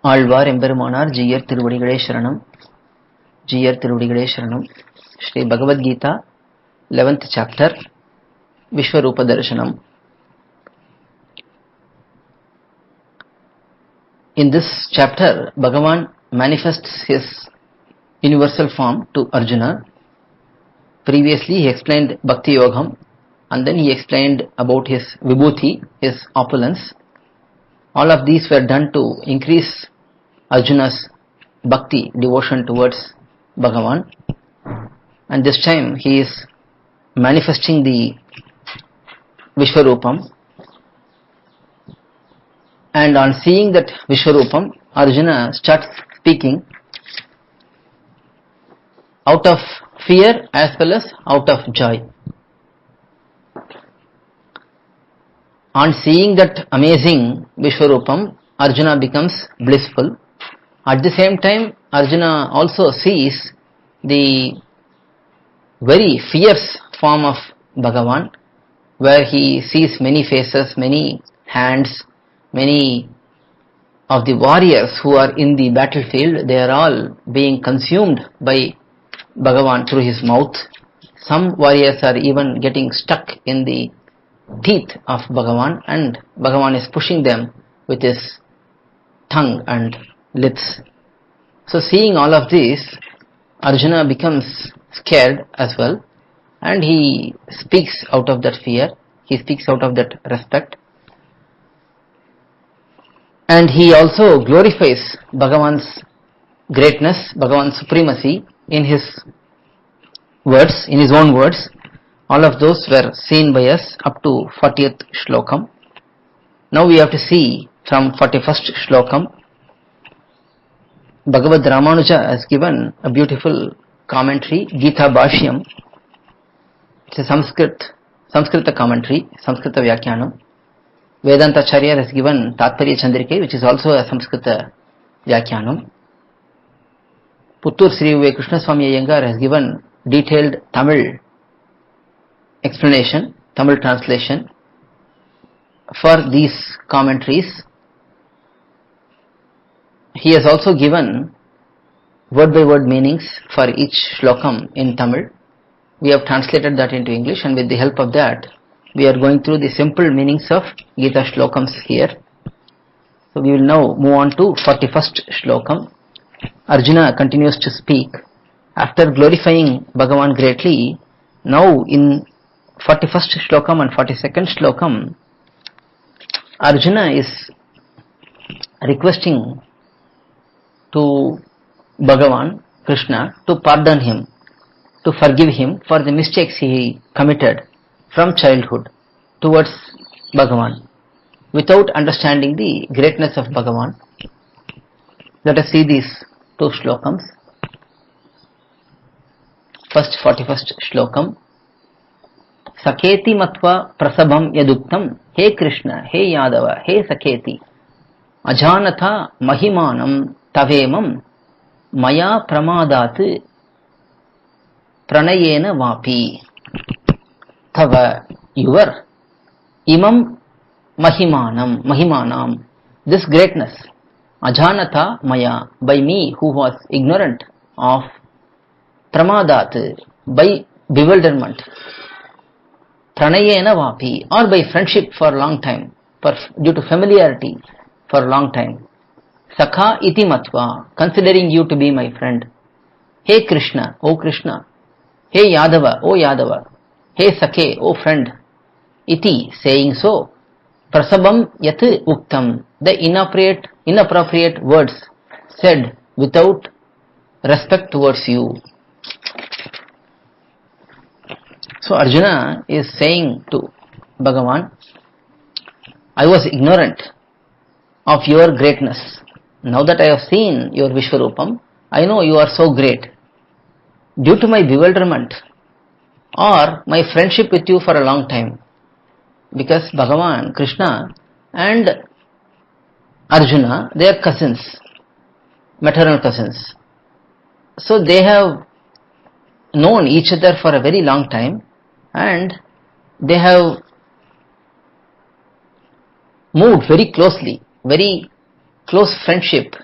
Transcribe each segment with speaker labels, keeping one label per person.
Speaker 1: ஆழ்வார் எம்பெருமானார் ஜீயர் திருவடிகளே சரணம். ஜீயர் திருவடிகளே சரணம். Sri Bhagavad Gita 11th chapter Vishwarupa Darshanam. In this chapter, Bhagavan manifests his universal form to Arjuna. Previously he explained Bhakti Yogam and then he explained about his Vibhuti, his opulence. All of these were done to increase Arjuna's bhakti, devotion towards Bhagavan. And this time he is manifesting the Vishwarupam. And on seeing that Vishwarupam, Arjuna starts speaking out of fear as well as out of joy. On seeing that amazing Vishwarupam, Arjuna becomes blissful. At the same time, Arjuna also sees the very fierce form of Bhagavan, where he sees many faces, many hands, many of the warriors who are in the battlefield. They are all being consumed by Bhagavan through his mouth. Some warriors are even getting stuck in the teeth of Bhagavan, and Bhagavan is pushing them with his tongue and lips. So seeing all of this, Arjuna becomes scared as well, and he speaks out of that fear, he speaks out of that respect, and he also glorifies Bhagavan's greatness, Bhagavan's supremacy in his words, in his own words. All of those were seen by us up to 40th shlokam. Now we have to see from 41st shlokam. Bhagavad Ramanuja has given a beautiful commentary, Gita Bhashyam. It's a Sanskrita commentary, Sanskrita Vyakyanam. Vedanta Acharya has given Tatparya Chandrike, which is also a Sanskrita Vyakyanam. Puttur Sri Vivek Krishna Swami Iyengar has given detailed Tamil explanation, Tamil translation for these commentaries. He has also given word by word meanings for each shlokam in Tamil. We have translated that into English, and with the help of that we are going through the simple meanings of Gita shlokams here. So we will now move on to 41st shlokam. Arjuna continues to speak. After glorifying Bhagavan greatly, now in 41st shlokam and 42nd shlokam, Arjuna is requesting to Bhagavan, Krishna, to pardon him, to forgive him for the mistakes he committed from childhood towards Bhagavan, without understanding the greatness of Bhagavan. Let us see these two shlokams. First 41st shlokam. Saketi matva prasabham yaduktam, he Krishna, he Yadava, he Saketi, ajanatha mahimanam tavemam maya pramadat pranayena vapi. Tava, your, imam mahimanam, this greatness, ajanatha maya, by me who was ignorant of, pramadat, by bewilderment, pranayena vapi, or by friendship for a long time, due to familiarity for a long time. Sakha iti matva, considering you to be my friend. Hey Krishna, O Krishna. Hey Yadava, O Yadava. Hey Sakhe, O friend. Iti, saying so. Prasabam yat uktam, the inappropriate words said without respect towards you. So Arjuna is saying to Bhagavan, I was ignorant of your greatness. Now that I have seen your Vishwarupam, I know you are so great. Due to my bewilderment or my friendship with you for a long time, because Bhagavan, Krishna and Arjuna, they are cousins, maternal cousins. So they have known each other for a very long time, and they have moved very closely, very close friendship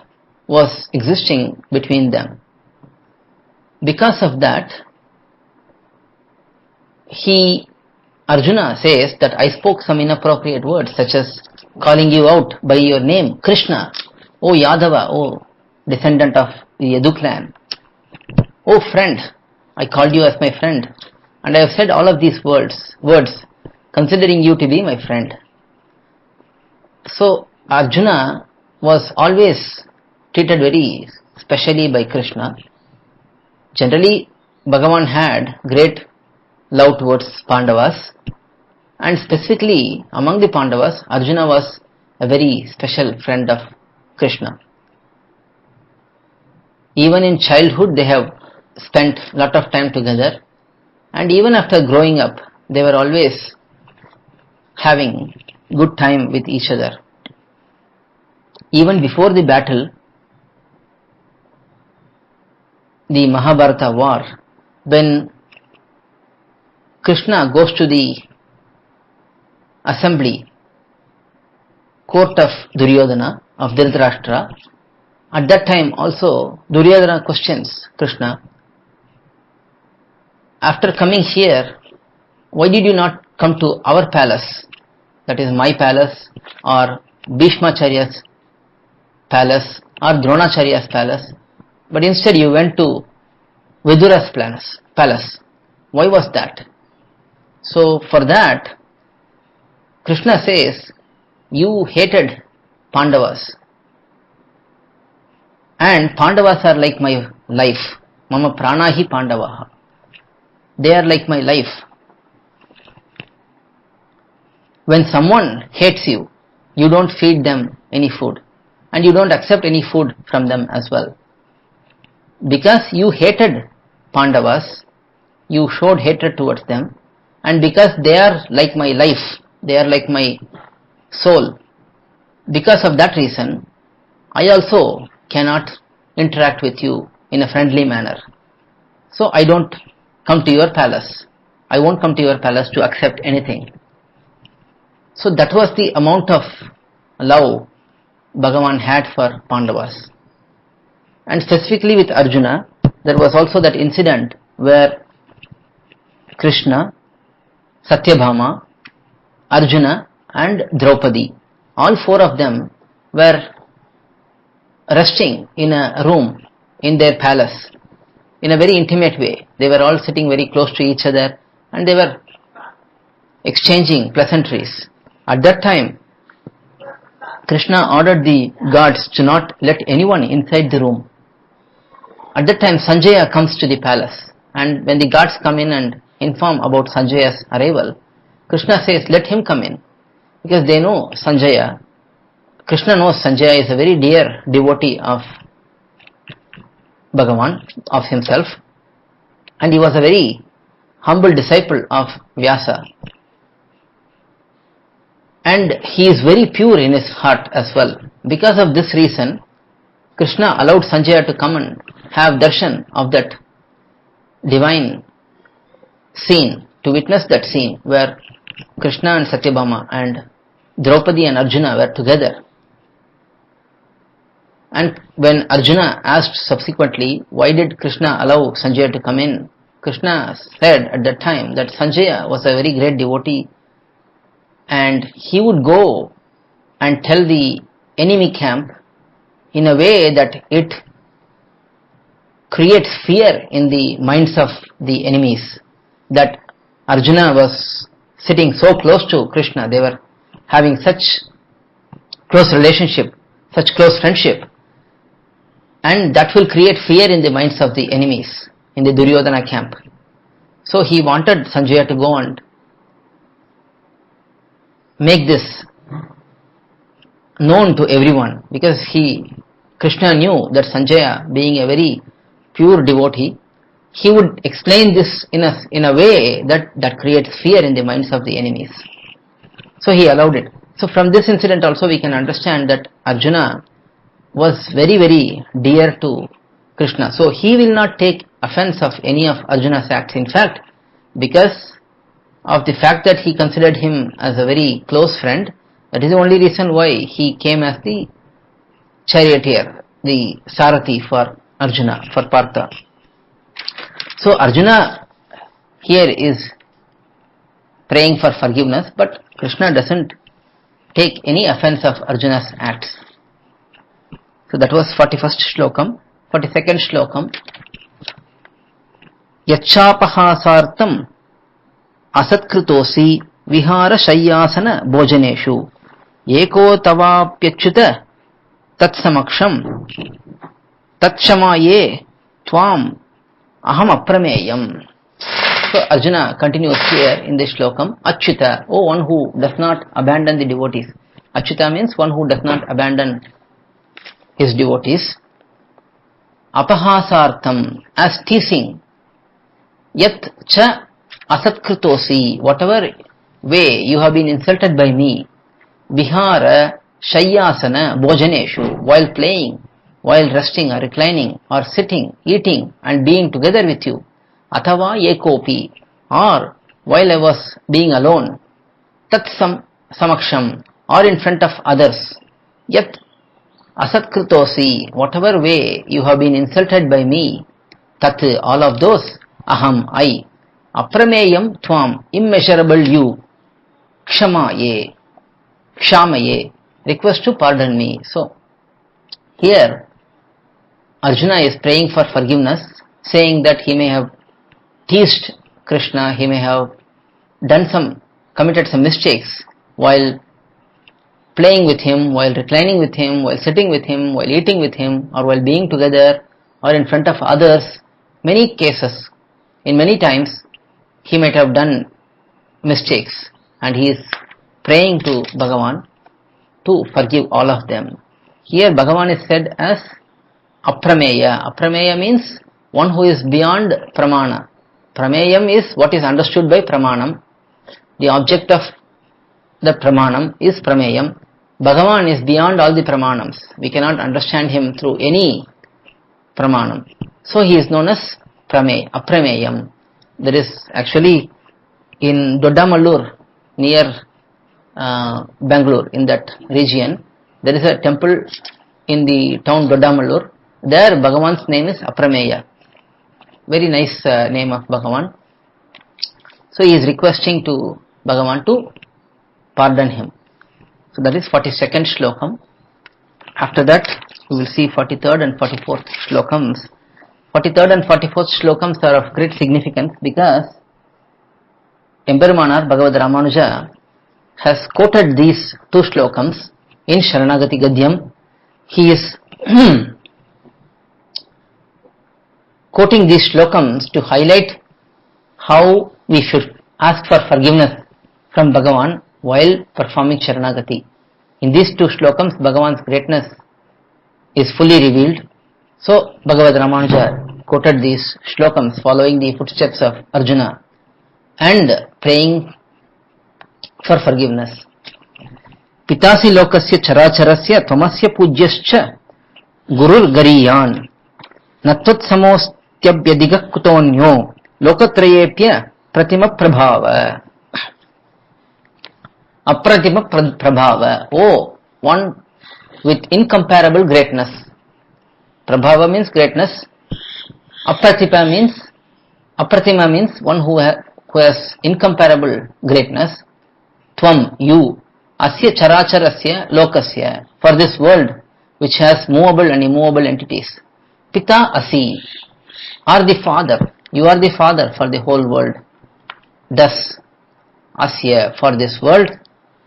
Speaker 1: was existing between them. Because of that, Arjuna says that I spoke some inappropriate words, such as calling you out by your name, Krishna, O Yadava, O descendant of the Yadu clan, O friend, I called you as my friend, and I have said all of these words considering you to be my friend. So Arjuna was always treated very specially by Krishna. Generally, Bhagavan had great love towards Pandavas, and specifically among the Pandavas, Arjuna was a very special friend of Krishna. Even in childhood they have spent a lot of time together, and even after growing up they were always having good time with each other. Even before the battle, the Mahabharata war, when Krishna goes to the assembly, court of Duryodhana, of Dhritarashtra, at that time also Duryodhana questions Krishna, after coming here, why did you not come to our palace, that is my palace, or Bhishmacharya's palace, or Dronacharya's palace, but instead you went to Vidura's palace. Why was that? So for that, Krishna says, you hated Pandavas, and Pandavas are like my life. Mama pranahi Pandavaha. They are like my life. When someone hates you, you don't feed them any food, and you don't accept any food from them as well. Because you hated Pandavas, you showed hatred towards them, and because they are like my life, they are like my soul, because of that reason, I also cannot interact with you in a friendly manner. So I don't come to your palace. I won't come to your palace to accept anything. So that was the amount of love Bhagavan had for Pandavas. And specifically with Arjuna, there was also that incident where Krishna, Satyabhama, Arjuna and Draupadi, all four of them were resting in a room in their palace in a very intimate way. They were all sitting very close to each other and they were exchanging pleasantries. At that time, Krishna ordered the guards to not let anyone inside the room. At that time, Sanjaya comes to the palace, and when the guards come in and inform about Sanjaya's arrival, Krishna says, let him come in, because they know Sanjaya. Krishna knows Sanjaya is a very dear devotee of Bhagavan, of himself, and he was a very humble disciple of Vyasa. And he is very pure in his heart as well. Because of this reason, Krishna allowed Sanjaya to come and have darshan of that divine scene, to witness that scene where Krishna and Satyabhama and Draupadi and Arjuna were together. And when Arjuna asked subsequently, why did Krishna allow Sanjaya to come in? Krishna said at that time that Sanjaya was a very great devotee and he would go and tell the enemy camp in a way that it creates fear in the minds of the enemies, that Arjuna was sitting so close to Krishna, they were having such close relationship, such close friendship, and that will create fear in the minds of the enemies in the Duryodhana camp. So he wanted Sanjaya to go and make this known to everyone, because Krishna knew that Sanjaya, being a very pure devotee, he would explain this in a way that creates fear in the minds of the enemies. So he allowed it. So from this incident also we can understand that Arjuna was very, very dear to Krishna. So he will not take offense of any of Arjuna's acts. In fact, because of the fact that he considered him as a very close friend, that is the only reason why he came as the charioteer. the Sarathi for Arjuna, for Partha. So Arjuna here is praying for forgiveness, but Krishna doesn't take any offense of Arjuna's acts. So that was 41st shlokam. 42nd shlokam. Yachapahasartam asatkritosi vihara shayyasana bhojaneshu eko tavapyachyuta tatsamaksham tatshamaye tvam aham aprameyam. So Arjuna continues here in this shlokam, Achyuta, oh one who does not abandon the devotees. Achyuta means one who does not abandon his devotees. Apahasartham, as teasing. Yat cha asatkritosi, whatever way you have been insulted by me. Vihara shayyasana bhojaneshu, while playing, while resting or reclining or sitting, eating and being together with you. Athava yekopi, or while I was being alone. Tat samaksham, or in front of others. Yat asatkritosi, whatever way you have been insulted by me. Tat, all of those. Aham, I. Aprameyam tvam, immeasurable you. Kshamaye, kshamaye, request to pardon me. So here Arjuna is praying for forgiveness, saying that he may have teased Krishna, he may have committed some mistakes while playing with him, while reclining with him, while sitting with him, while eating with him, or while being together, or in front of others. Many cases, in many times, he might have done mistakes, and he is praying to Bhagavan to forgive all of them. Here Bhagavan is said as Aprameya. Aprameya means one who is beyond Pramana. Prameyam is what is understood by Pramanam. The object of the Pramanam is Prameyam. Bhagavan is beyond all the Pramanams. We cannot understand him through any Pramanam. So he is known as Aprameyam. There is actually in Doddamalur near Bangalore, in that region, there is a temple in the town Doddamalur. There Bhagavan's name is Aprameya. Very nice name of Bhagavan. So he is requesting to Bhagavan to pardon him. So that is 42nd shlokam. After that we will see 43rd and 44th shlokams. 43rd and 44th shlokams are of great significance because Emperumanar Bhagavad Ramanuja has quoted these two shlokams in Sharanagati Gadyam. He is quoting these slokams to highlight how we should ask for forgiveness from Bhagavan while performing Sharanagati. In these two slokams, Bhagavan's greatness is fully revealed. So, Bhagavad Ramanuja quoted these slokams following the footsteps of Arjuna and praying for forgiveness. Pitasi lokasya characharasya tvamasya pujyascha gurur gariyan natvat samostyabhyadiga kutonyo lokatrayepya pratima prabhava. Apratima prabhava. Oh, one with incomparable greatness. Prabhava means greatness. Apratima means one who has incomparable greatness. Tvam, you. Asya characharasya lokasya, for this world which has movable and immovable entities. Pita asi, are the father. You are the father for the whole world. Thus, asya, for this world,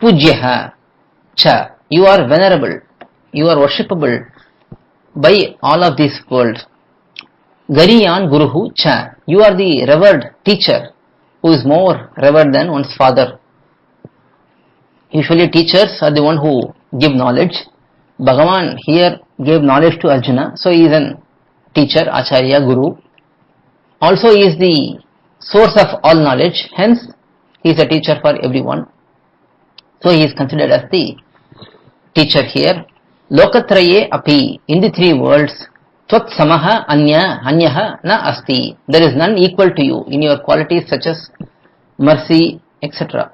Speaker 1: pujyaha, cha, you are venerable, you are worshipable by all of these worlds. Gariyan guruhu cha, you are the revered teacher who is more revered than one's father. Usually teachers are the one who give knowledge. Bhagavan here gave knowledge to Arjuna, so he is a teacher, Acharya, Guru. Also he is the source of all knowledge, hence he is a teacher for everyone. So he is considered as the teacher here. Lokatraye api, in the three worlds, Tvat samaha anyaha na asti, there is none equal to you in your qualities such as mercy, etc.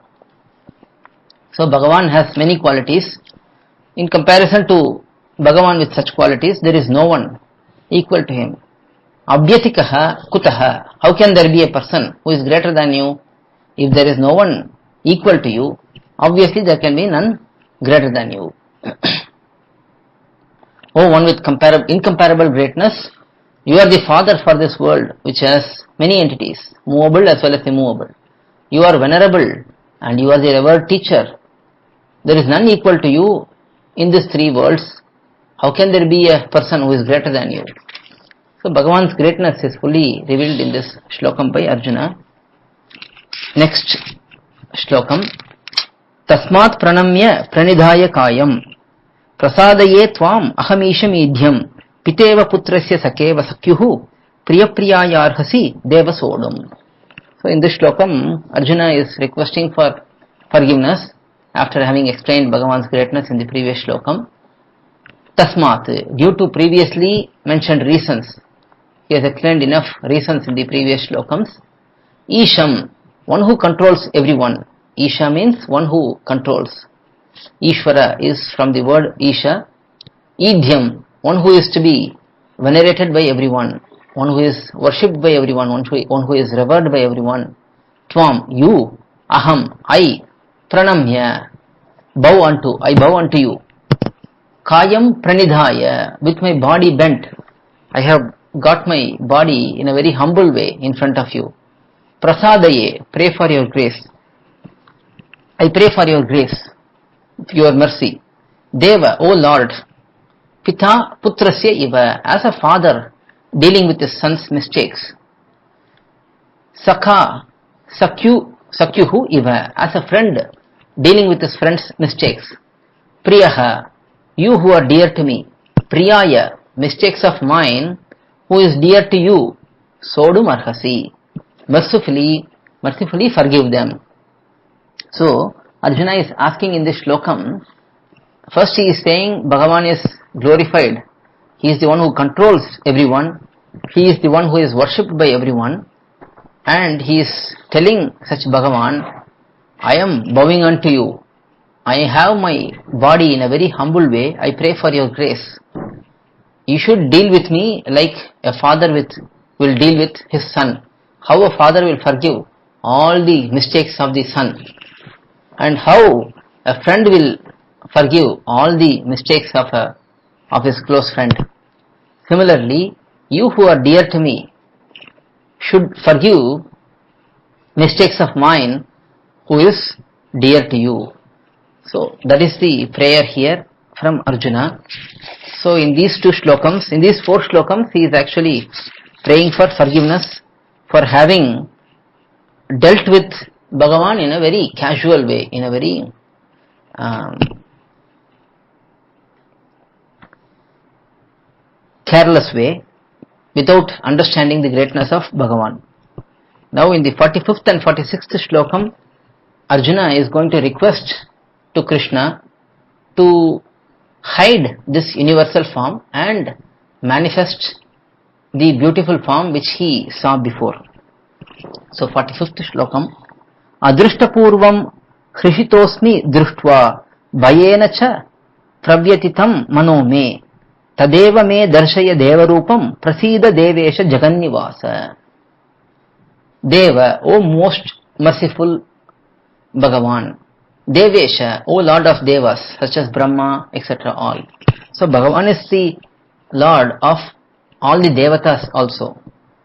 Speaker 1: So Bhagavan has many qualities. In comparison to Bhagavan with such qualities, there is no one equal to him. Abhyatikaha kutaha. How can there be a person who is greater than you? If there is no one equal to you, obviously there can be none greater than you. Oh, one with incomparable greatness, you are the father for this world, which has many entities, movable as well as immovable. You are venerable and you are the revered teacher. There is none equal to you in these three worlds. How can there be a person who is greater than you? So Bhagavan's greatness is fully revealed in this shlokam by Arjuna. Next shlokam. Tasmat pranamya pranidhaya kayam prasadaye tvam ahamisham idhyam piteva putrasya sakeva sakyuhu priyapriyayarhasi devasodam. So in this shlokam, Arjuna is requesting for forgiveness after having explained Bhagavan's greatness in the previous shlokam. Tasmat, due to previously mentioned reasons, he has explained enough reasons in the previous shlokams. Isham, one who controls everyone. Isha means one who controls. Ishvara is from the word Isha. Idhyam, one who is to be venerated by everyone, one who is worshipped by everyone, one who is revered by everyone. Tvam, you. Aham, I. Pranamya, I bow unto you. Kayam pranidhaya, with my body bent. I have got my body in a very humble way in front of you. Prasadaye, pray for your grace. I pray for your grace, your mercy. Deva, O Lord. Pita putrasya iva, as a father dealing with his son's mistakes. Sakha, sakyuhu iva, as a friend dealing with his friend's mistakes. Priyaha, you who are dear to me. Priyaya, mistakes of mine, who is dear to you. Sodum arhasi, mercifully forgive them. So, Arjuna is asking in this shlokam, first he is saying Bhagavan is glorified. He is the one who controls everyone. He is the one who is worshipped by everyone. And he is telling such Bhagavan, I am bowing unto you. I have my body in a very humble way. I pray for your grace. You should deal with me like a father will deal with his son. How a father will forgive all the mistakes of the son, and how a friend will forgive all the mistakes of his close friend. Similarly, you who are dear to me should forgive mistakes of mine who is dear to you. So that is the prayer here from Arjuna. So in these four shlokams, he is actually praying for forgiveness for having dealt with Bhagavan in a very casual way, in a very careless way, without understanding the greatness of Bhagavan. Now in the 45th and 46th shlokam, Arjuna is going to request to Krishna to hide this universal form and manifest the beautiful form which he saw before. So 45th shlokam, Adrishtapurvam Hrishitosmi Drishtva Bhayena cha Pravyatitam Mano me Tadeva me Darshaya Devarupam Prasida Devesha Jagannivasa. Deva, O most merciful Bhagavan. Devesha, O Lord of Devas, such as Brahma, etc. all. So Bhagavan is the Lord of all the Devatas also.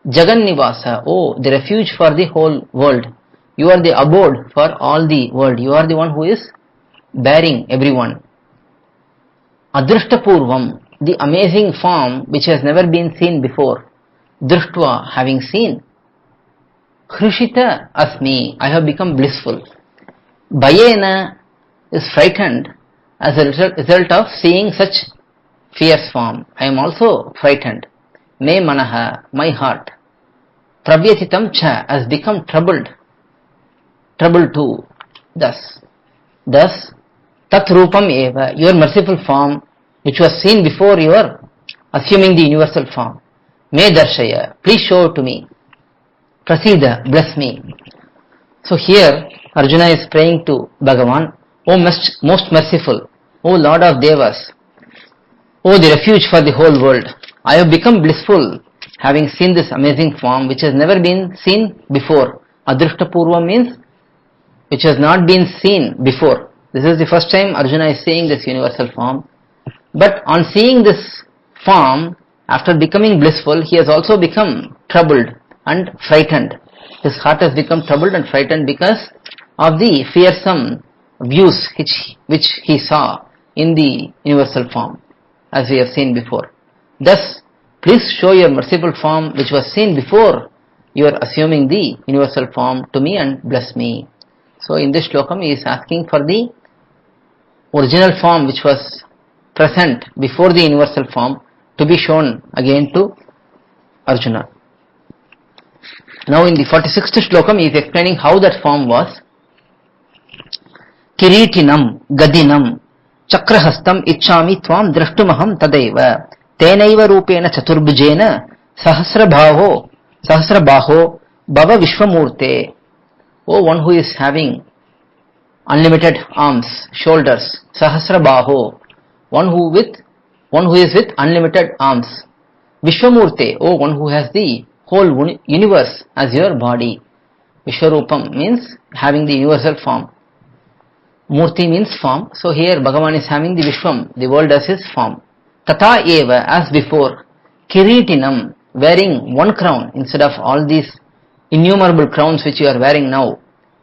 Speaker 1: Jagannivasa, O the refuge for the whole world. You are the abode for all the world. You are the one who is bearing everyone. Adrishtapurvam, the amazing form which has never been seen before. Drishtva, having seen. Hrishita asmi, I have become blissful. Bhayena is frightened as a result of seeing such fierce form. I am also frightened. Me manaha, my heart. Pravyatitam cha, has become troubled too. Thus, tat rupam eva, your merciful form, which was seen before your assuming the universal form. Me darshaya, please show to me. Prasida, bless me. So here, Arjuna is praying to Bhagavan, O most merciful, O Lord of Devas, Oh, the refuge for the whole world. I have become blissful having seen this amazing form which has never been seen before. Adrishtapurva means which has not been seen before. This is the first time Arjuna is seeing this universal form. But on seeing this form, after becoming blissful, he has also become troubled and frightened. His heart has become troubled and frightened because of the fearsome views which he saw in the universal form, as we have seen before. Thus, please show your merciful form which was seen before you are assuming the universal form to me and bless me. So in this shlokam he is asking for the original form which was present before the universal form to be shown again to Arjuna. Now in the 46th shlokam he is explaining how that form was. Kiritinam gadinam chakrahastam ichchami tvam drashtumaham tadaiva tenaiva rupena chaturbhujena sahasrabaho bhava vishwamurte. Oh, one who is having unlimited arms, shoulders, sahasrabaho, one who is with unlimited arms. Vishwamurte, oh, one who has the whole universe as your body. Vishwarupam means having the universal form. Murti means form. So here Bhagavan is having the Vishwam, the world as his form. Tata eva, as before. Kiritinam, wearing one crown instead of all these innumerable crowns which you are wearing now.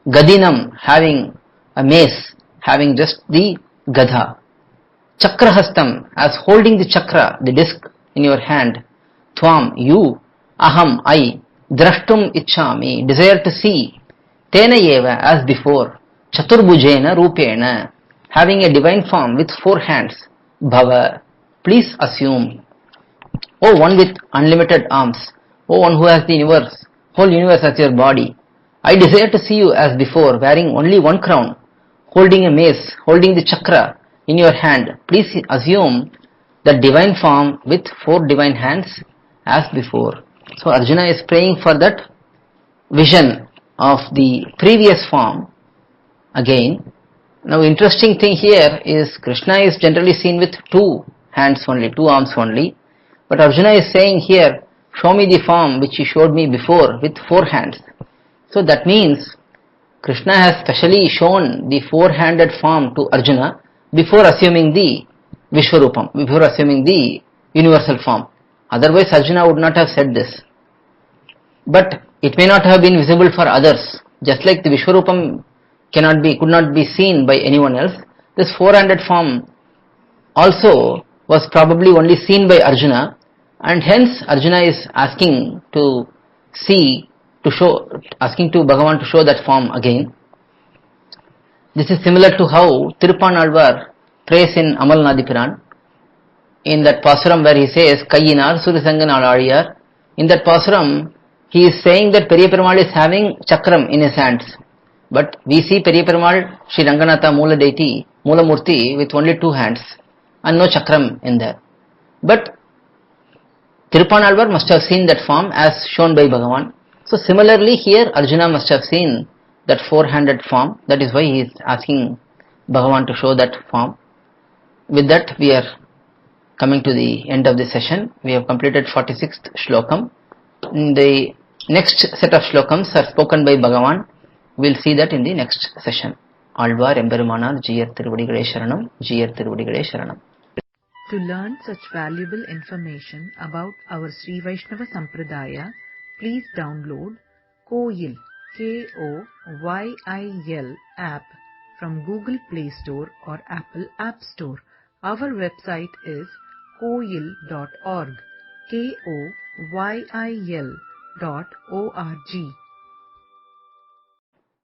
Speaker 1: Gadinam, having a mace, having just the gadha. Chakrahastam, as holding the chakra, the disc in your hand. Tvam, you. Aham, I. Drashtum ichchami, desire to see. Tena eva, as before. Chaturbhujena rupena, having a divine form with 4 hands. Bhava, please assume. Oh, one with unlimited arms. Oh, one who has the universe, whole universe as your body. I desire to see you as before, wearing only one crown, holding a mace, holding the chakra in your hand. Please assume the divine form with 4 divine hands as before. So Arjuna is praying for that vision of the previous form again. Now interesting thing here is Krishna is generally seen with 2 hands only, 2 arms only. But Arjuna is saying here, show me the form which you showed me before with 4 hands. So that means Krishna has specially shown the 4-handed form to Arjuna before assuming the Vishwarupam, before assuming the universal form. Otherwise Arjuna would not have said this. But it may not have been visible for others. Just like the Vishwarupam could not be seen by anyone else, this 4-handed form also was probably only seen by Arjuna, and hence Arjuna is asking to Bhagavan to show that form again. This is similar to how Tirupanalvar prays in Amal Nadipiran, in that Pasuram where he says, Kayyinar Surisanganal Adiyar. In that Pasuram, he is saying that Periya Perumal is having chakram in his hands. But we see Periya Perumal, Sri Ranganatha Moola deity, Moola Murti with only 2 hands and no chakram in there. But Tirupanalvar must have seen that form as shown by Bhagavan. So similarly here Arjuna must have seen that 4-handed form. That is why he is asking Bhagavan to show that form. With that we are coming to the end of the session. We have completed 46th shlokam. The next set of shlokams are spoken by Bhagavan. We will see that in the next session. Alvar Emberumanar Jiyar Tiruvadigalai Sharanam, Jiyar Tiruvadigalai Sharanam.
Speaker 2: To learn such valuable information about our Sri Vaishnava Sampradaya, please download KOYIL, KOYIL app from Google Play Store or Apple App Store. Our website is koyil.org, KOYIL.org.